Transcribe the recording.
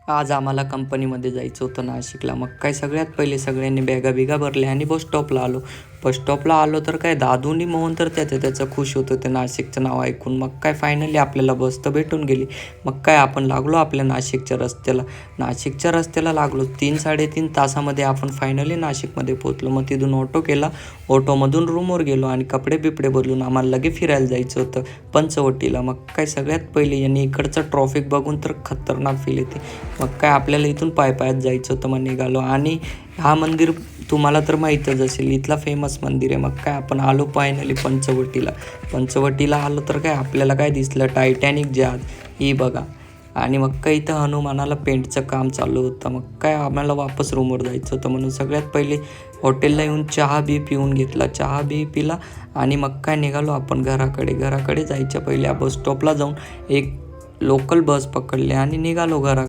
आज आम्हाला कंपनीमध्ये जायचं होतं नाशिकला. मग काय सगळ्यात पहिले सगळ्यांनी बॅगा भरल्या आणि बस स्टॉपला आलो. बस स्टॉपला आलो तर काय दादूनी मोहन तर त्याचं खुश होतं ते नाशिकचं नाव ऐकून. मग काय फायनली आपल्याला बस तर भेटून गेली. मग काय आपण लागलो आपल्या नाशिकच्या रस्त्याला लागलो. 3-3.5 तासामध्ये आपण फायनली नाशिकमध्ये पोहोचलो. मग तिथून ऑटो केला. ऑटोमधून रूमवर गेलो आणि कपडे बिपडे बदलून आम्हाला लगे फिरायला जायचं होतं पंचवटीला. मग काय सगळ्यात पहिले यांनी इकडचं ट्रॉफिक बघून तर खतरनाक फील येते. मग काय आपल्याला इथून पायपायत जायचं होतं. मग निघालो आणि हा मंदिर तुम्हाला तर माहीतच असेल, इथला फेमस मंदिर आहे. मग काय आपण आलो फायनली पंचवटीला आलो तर काय आपल्याला काय दिसलं, टायटॅनिक जहाज ही बघा. आणि मग काय इथं हनुमानाला पेंटचं काम चालू होतं. मग काय आम्हाला वापस रूमवर जायचं होतं म्हणून सगळ्यात पहिले हॉटेलला येऊन चहा पिऊन घेतला. चहा पिला आणि मग काय निघालो आपण घराकडे जायच्या पहिले बस स्टॉपला जाऊन एक लोकल बस पकडली आणि निघालो घराकडे.